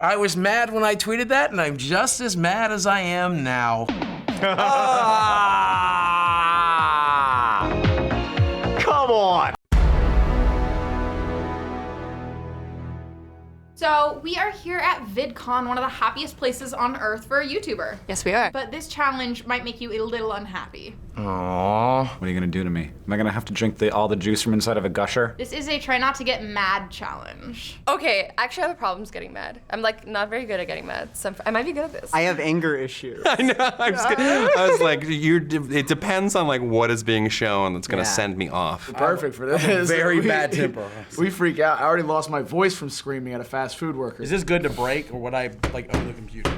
I was mad when I tweeted that, and I'm just as mad as I am now. Come on! So we are here at VidCon, one of the happiest places on earth for a YouTuber. Yes, we are. But this challenge might make you a little unhappy. Aww. What are you gonna do to me? Am I gonna have to drink all the juice from inside of a gusher? This is a try not to get mad challenge. Okay, actually I have problems getting mad. I'm like not very good at getting mad. So I might be good at this. I have anger issues. I know. I was like, it depends on like what is being shown that's gonna send me off. Perfect for this. Very bad temper. We freak out. I already lost my voice from screaming at a fast food worker. Is this good to break, or would I like own the computer?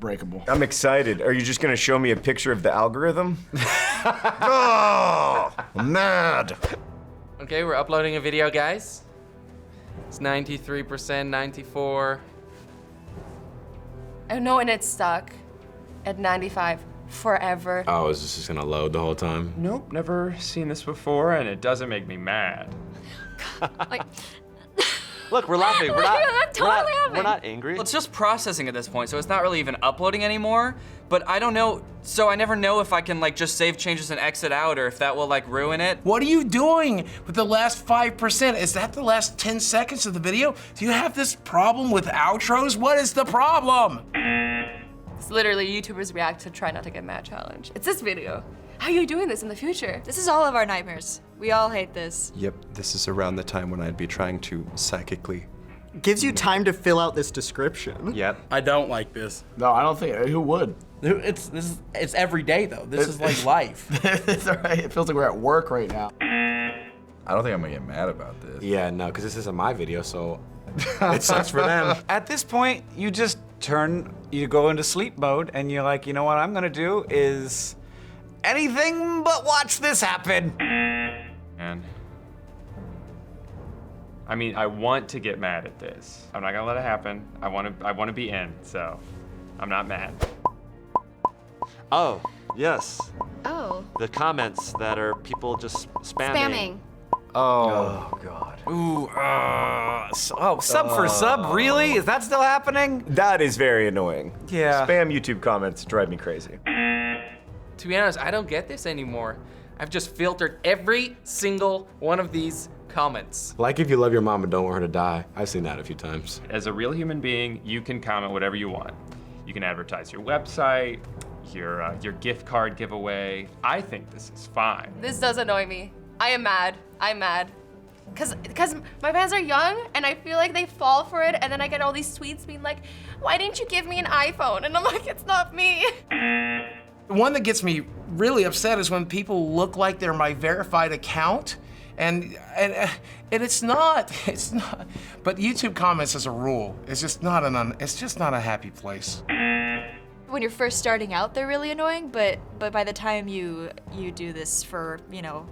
Breakable. I'm excited. Are you just gonna show me a picture of the algorithm? Oh, I'm mad. Okay, we're uploading a video, guys. It's 93%, 94. Oh no, and it's stuck at 95 forever. Oh, is this just gonna load the whole time? Nope, never seen this before, and it doesn't make me mad. Like, Look, we're laughing. We're not. I'm totally laughing. We're not angry. Well, it's just processing at this point, so it's not really even uploading anymore. But I don't know, so I never know if I can like just save changes and exit out, or if that will like ruin it. What are you doing with the last 5%? Is that the last 10 seconds of the video? Do you have this problem with outros? What is the problem? it's literally YouTubers react to try not to get mad challenge. It's this video. How are you doing this in the future? This is all of our nightmares. We all hate this. Yep, this is around the time when I'd be trying to psychically. Gives you time to fill out this description. Yep. I don't like this. No, I don't think. Who would? It's every day though. This is like life. It's all right. It feels like we're at work right now. I don't think I'm gonna get mad about this. Yeah, no, because this isn't my video, so it sucks for them. At this point, you just you go into sleep mode, and you're like, you know what I'm gonna do is anything but watch this happen. And I mean, I want to get mad at this. I'm not gonna let it happen. I want to be in, so I'm not mad. Oh, yes. Oh. The comments that are people just spamming. Oh God. Ooh. Sub for sub, really? Is that still happening? That is very annoying. Yeah. Spam YouTube comments drive me crazy. To be honest, I don't get this anymore. I've just filtered every single one of these comments. Like if you love your mom and don't want her to die. I've seen that a few times. As a real human being, you can comment whatever you want. You can advertise your website, your gift card giveaway. I think this is fine. This does annoy me. I am mad. I'm mad. Cause my fans are young and I feel like they fall for it, and then I get all these tweets being like, why didn't you give me an iPhone? And I'm like, it's not me. The one that gets me really upset is when people look like they're my verified account, and it's not. It's not. But YouTube comments, as a rule, is just not it's just not a happy place. When you're first starting out, they're really annoying, but by the time you do this for, you know,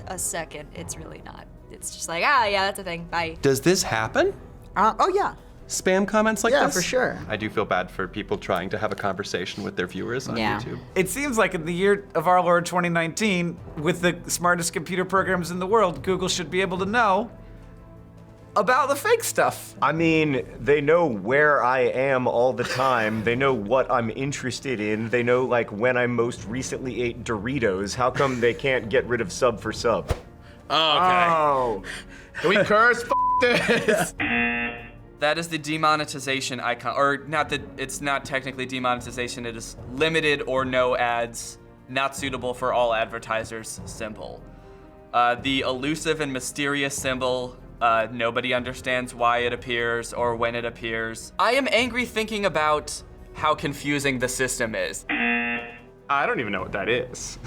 a second, it's really not. It's just like, yeah, that's a thing, bye. Does this happen? Oh yeah. Spam comments like Yeah, this? for sure. I do feel bad for people trying to have a conversation with their viewers on YouTube. It seems like in the year of our Lord 2019, with the smartest computer programs in the world, Google should be able to know about the fake stuff. I mean, they know where I am all the time. They know what I'm interested in. They know like when I most recently ate Doritos. How come they can't get rid of sub for sub? Oh. Can we curse? This. That is the demonetization icon, or not that it's not technically demonetization, it is limited or no ads, not suitable for all advertisers symbol. The elusive and mysterious symbol, nobody understands why it appears or when it appears. I am angry thinking about how confusing the system is. I don't even know what that is.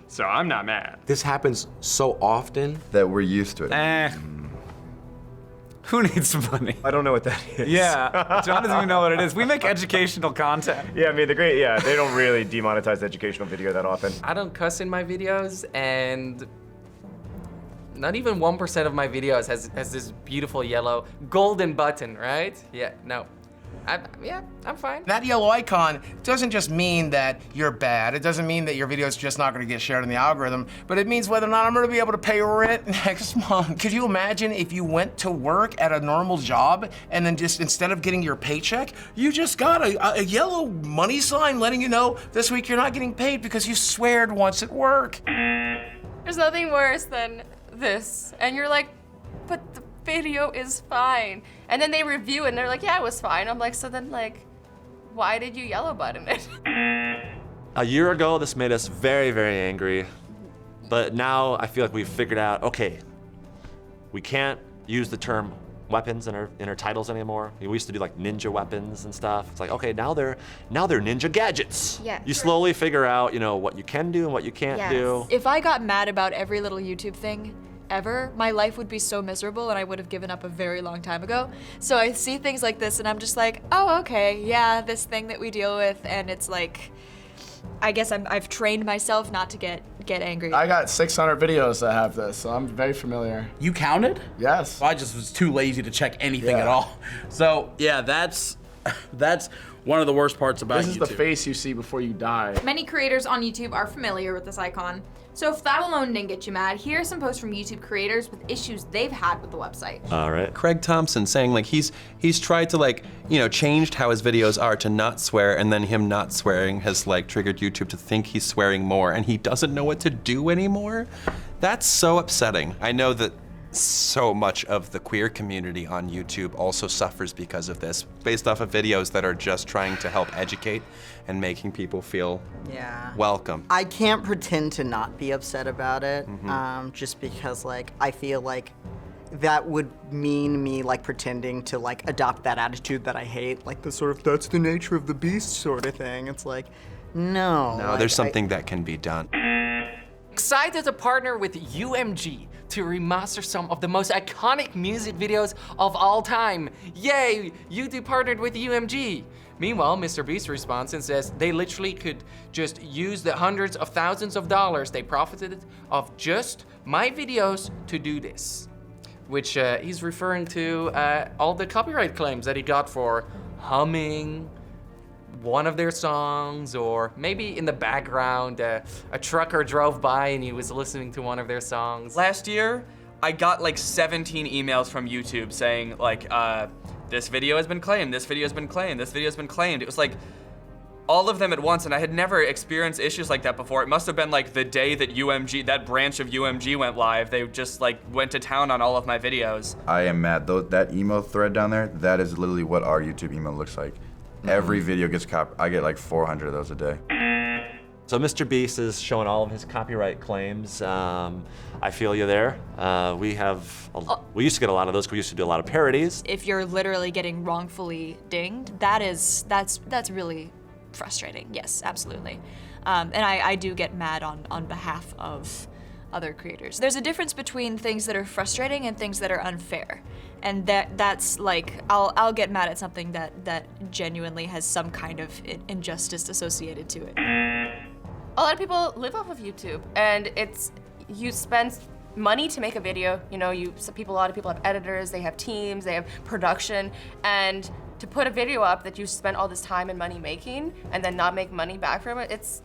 So I'm not mad. This happens so often that we're used to it. Who needs money? I don't know what that is. Yeah, John doesn't even know what it is. We make educational content. Yeah, I mean, they don't really demonetize educational video that often. I don't cuss in my videos, and not even 1% of my videos has this beautiful yellow golden button, right? Yeah, no. Yeah, I'm fine. That yellow icon doesn't just mean that you're bad. It doesn't mean that your video is just not going to get shared in the algorithm, but it means whether or not I'm going to be able to pay rent next month. Could you imagine if you went to work at a normal job and then just instead of getting your paycheck, you just got a yellow money sign letting you know this week you're not getting paid because you sweared once at work? There's nothing worse than this. And you're like, but the video is fine. And then they review it and they're like, yeah, it was fine. I'm like, so then like, why did you yellow button it? A year ago, this made us very, very angry. But now I feel like we've figured out, okay, we can't use the term weapons in our titles anymore. We used to do like ninja weapons and stuff. It's like, okay, now they're ninja gadgets. Yeah. You slowly figure out, what you can do and what you can't do. If I got mad about every little YouTube thing ever, my life would be so miserable and I would have given up a very long time ago. So I see things like this and I'm just like, oh, okay, yeah, this thing that we deal with, and it's like, I guess I've trained myself not to get angry. I got 600 videos that have this, so I'm very familiar. You counted? Yes. I just was too lazy to check anything at all. So yeah, that's one of the worst parts about YouTube. This is the face you see before you die. Many creators on YouTube are familiar with this icon. So if that alone didn't get you mad, here are some posts from YouTube creators with issues they've had with the website. All right. Craig Thompson saying like he's tried to like, changed how his videos are to not swear, and then him not swearing has like triggered YouTube to think he's swearing more and he doesn't know what to do anymore. That's so upsetting. I know that so much of the queer community on YouTube also suffers because of this, based off of videos that are just trying to help educate and making people feel welcome. I can't pretend to not be upset about it, just because I feel like that would mean me pretending to adopt that attitude that I hate, the sort of that's the nature of the beast sort of thing. It's like, no. No, there's something that can be done. Excited to partner with UMG to remaster some of the most iconic music videos of all time. Yay, YouTube partnered with UMG. Meanwhile, Mr. Beast responds and says they literally could just use the hundreds of thousands of dollars they profited of just my videos to do this. Which he's referring to all the copyright claims that he got for humming one of their songs, or maybe in the background a trucker drove by and he was listening to one of their songs. Last year, I got 17 emails from YouTube saying this video has been claimed, this video has been claimed, this video has been claimed. It was all of them at once, and I had never experienced issues like that before. It must have been the day that UMG, that branch of UMG went live. They just went to town on all of my videos. I am mad. That email thread down there, that is literally what our YouTube email looks like. Every video gets I get 400 of those a day. So Mr. Beast is showing all of his copyright claims. I feel you there. We used to get a lot of those. We used to do a lot of parodies. If you're literally getting wrongfully dinged, that's really frustrating. Yes, absolutely. And I do get mad on behalf of other creators. There's a difference between things that are frustrating and things that are unfair. And that's I'll get mad at something that genuinely has some kind of injustice associated to it. A lot of people live off of YouTube, and you spend money to make a video. A lot of people have editors, they have teams, they have production, and to put a video up that you spent all this time and money making and then not make money back from it, it's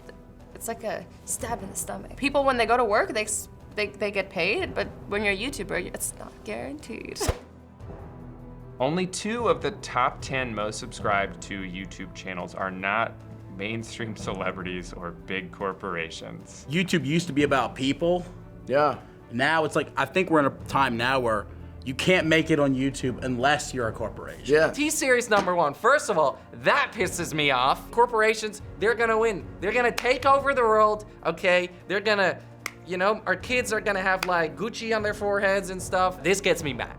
like a stab in the stomach. People, when they go to work, they get paid, but when you're a YouTuber, it's not guaranteed. Only 2 of the top 10 most subscribed to YouTube channels are not mainstream celebrities or big corporations. YouTube used to be about people. Yeah. Now it's I think we're in a time now where you can't make it on YouTube unless you're a corporation. Yeah. T-Series #1. First of all, that pisses me off. Corporations, they're gonna win. They're gonna take over the world, okay? They're gonna, our kids are gonna have Gucci on their foreheads and stuff. This gets me mad.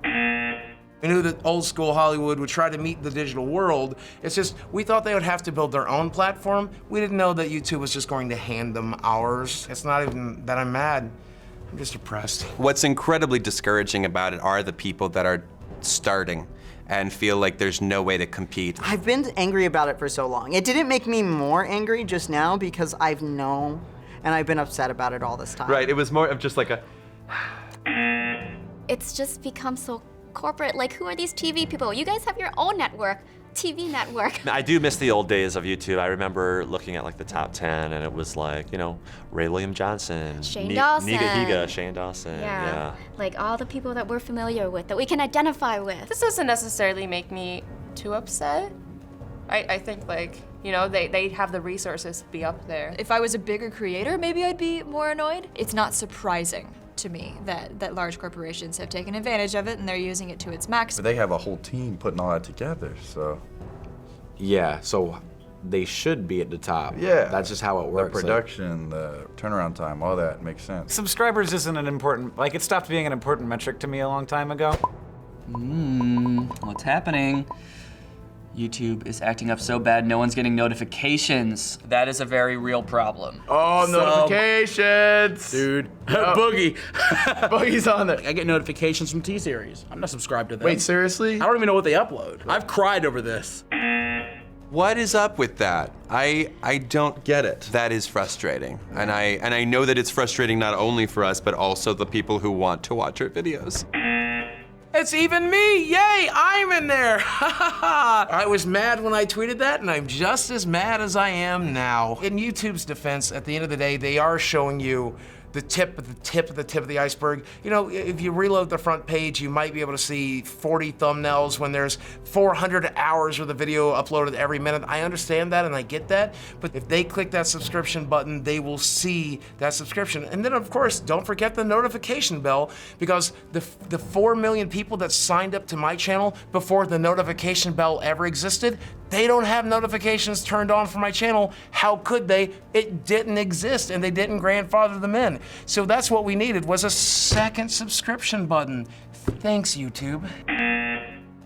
We knew that old school Hollywood would try to meet the digital world. It's just, we thought they would have to build their own platform. We didn't know that YouTube was just going to hand them ours. It's not even that I'm mad. I'm just depressed. What's incredibly discouraging about it are the people that are starting and feel like there's no way to compete. I've been angry about it for so long. It didn't make me more angry just now because I've known and I've been upset about it all this time. Right, it was more of just It's just become so corporate. Who are these TV people? You guys have your own network. TV network. I do miss the old days of YouTube. I remember looking at like the top 10 and it was like, you know, Ray William Johnson, Shane Dawson. Niga Higa, Shane Dawson. Yeah. Like all the people that we're familiar with, that we can identify with. This doesn't necessarily make me too upset. I think like, you know, they have the resources to be up there. If I was a bigger creator, maybe I'd be more annoyed. It's not surprising to me that large corporations have taken advantage of it and they're using it to its max. But they have a whole team putting all that together, so. Yeah, so they should be at the top. Yeah. That's just how it works. The production, the turnaround time, all that makes sense. Subscribers isn't an important, like it stopped being an important metric to me a long time ago. What's happening? YouTube is acting up so bad, no one's getting notifications. That is a very real problem. Oh, notifications! Dude. Boogie. Boogie's on there. I get notifications from T-Series. I'm not subscribed to them. Wait, seriously? I don't even know what they upload. I've cried over this. What is up with that? I don't get it. That is frustrating. And I know that it's frustrating not only for us, but also the people who want to watch our videos. It's even me, yay, I'm in there. I was mad when I tweeted that, and I'm just as mad as I am now. In YouTube's defense, at the end of the day, they are showing you the tip of the tip of the tip of the iceberg. You know, if you reload the front page, you might be able to see 40 thumbnails when there's 400 hours worth of video uploaded every minute. I understand that and I get that, but if they click that subscription button, they will see that subscription. And then of course, don't forget the notification bell, because the 4 million people that signed up to my channel before the notification bell ever existed, they don't have notifications turned on for my channel. How could they? It didn't exist and they didn't grandfather them in. So that's what we needed, was a second subscription button. Thanks, YouTube.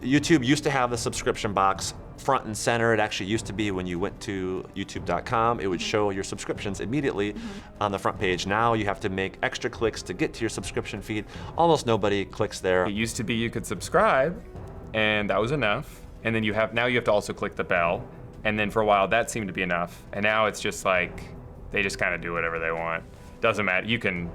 YouTube used to have the subscription box front and center. It actually used to be when you went to youtube.com, it would show your subscriptions immediately on the front page. Now you have to make extra clicks to get to your subscription feed. Almost nobody clicks there. It used to be you could subscribe, and that was enough. And then now you have to also click the bell. And then for a while that seemed to be enough. And now it's just like, they just kind of do whatever they want. Doesn't matter, you can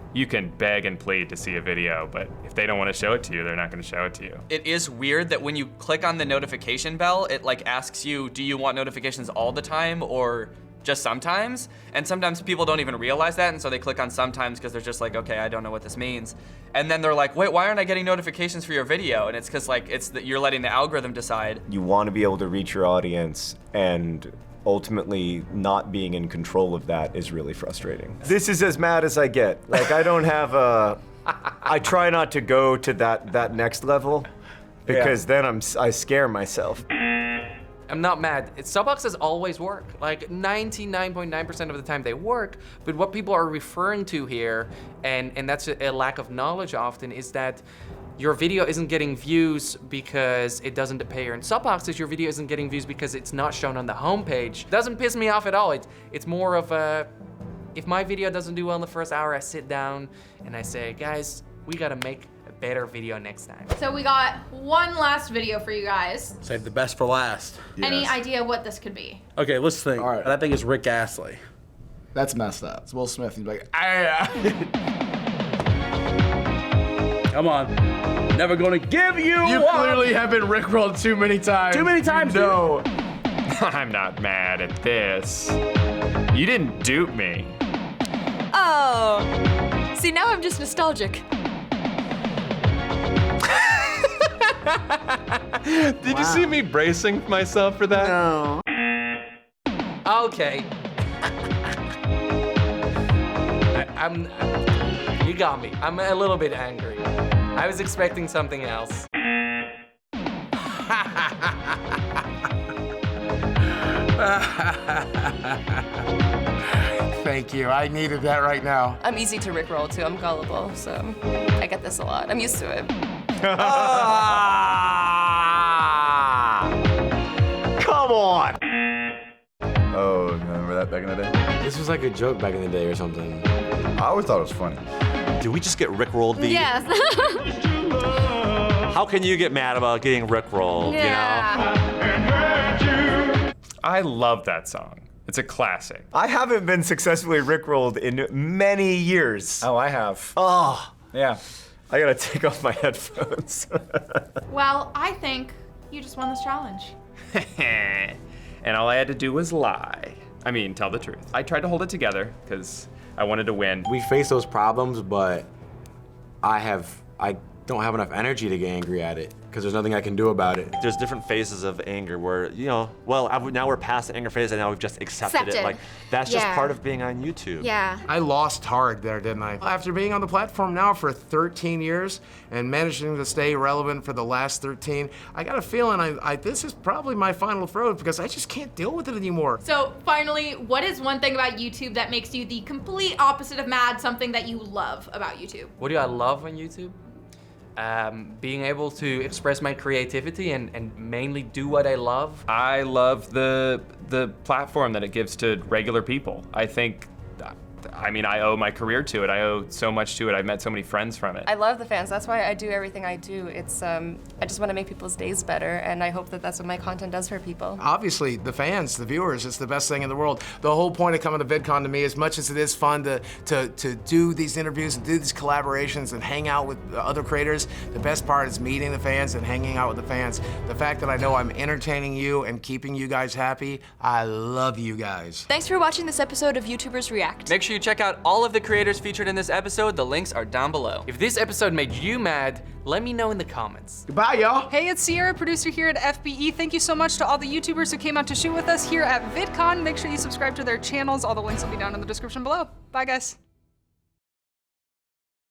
beg and plead to see a video, but if they don't want to show it to you, they're not going to show it to you. It is weird that when you click on the notification bell, it like asks you, do you want notifications all the time or just sometimes? And sometimes people don't even realize that, and so they click on sometimes because they're just like, okay, I don't know what this means. And then they're like, wait, why aren't I getting notifications for your video? And it's because like you're letting the algorithm decide. You want to be able to reach your audience, and ultimately not being in control of that is really frustrating. This is as mad as I get. Like, I don't have I try not to go to that next level, because then I scare myself. I'm not mad. Sub boxes always work. Like 99.9% of the time they work, but what people are referring to here, and that's a lack of knowledge often, is that your video isn't getting views because it doesn't appear in sub boxes. Your video isn't getting views because it's not shown on the homepage. Doesn't piss me off at all. It's more of a, if my video doesn't do well in the first hour, I sit down and I say, guys, we gotta make a better video next time. So we got one last video for you guys. Save the best for last. Any idea what this could be? Okay, let's think. All right. I think it's Rick Astley. That's messed up. It's Will Smith. He's like, Come on. Never gonna give you You up. clearly have been rickrolled too many times. Too many times, No. I'm not mad at this. You didn't dupe me. Oh. See, now I'm just nostalgic. Did you see me bracing myself for that? No. Okay. You got me. I'm a little bit angry. I was expecting something else. Thank you, I needed that right now. I'm easy to rickroll too. I'm gullible, so I get this a lot. I'm used to it. Come on! Oh, remember that back in the day? This was like a joke back in the day or something. I always thought it was funny. Did we just get rickrolled, V? Yes. How can you get mad about getting rickrolled, you know? I love that song. It's a classic. I haven't been successfully rickrolled in many years. Oh, I have. Oh, Yeah. I gotta take off my headphones. Well, I think you just won this challenge. And all I had to do was lie. I mean, tell the truth. I tried to hold it together because I wanted to win. We face those problems, but I don't have enough energy to get angry at it because there's nothing I can do about it. There's different phases of anger where, now we're past the anger phase and now we've just accepted it. Like, that's just part of being on YouTube. Yeah. I lost hard there, didn't I? After being on the platform now for 13 years and managing to stay relevant for the last 13, I got a feeling this is probably my final throw because I just can't deal with it anymore. So finally, what is one thing about YouTube that makes you the complete opposite of mad, something that you love about YouTube? What do I love on YouTube? Being able to express my creativity and mainly do what I love. I love the platform that it gives to regular people. I owe my career to it. I owe so much to it. I've met so many friends from it. I love the fans. That's why I do everything I do. It's I just want to make people's days better, and I hope that that's what my content does for people. Obviously, the fans, the viewers, it's the best thing in the world. The whole point of coming to VidCon to me, as much as it is fun to do these interviews and do these collaborations and hang out with other creators, the best part is meeting the fans and hanging out with the fans. The fact that I know I'm entertaining you and keeping you guys happy, I love you guys. Thanks for watching this episode of YouTubers React. Make sure you check out all of the creators featured in this episode. The links are down below. If this episode made you mad, let me know in the comments. Goodbye, y'all. Hey, it's Sierra, producer here at FBE. Thank you so much to all the YouTubers who came out to shoot with us here at VidCon. Make sure you subscribe to their channels. All the links will be down in the description below. Bye, guys.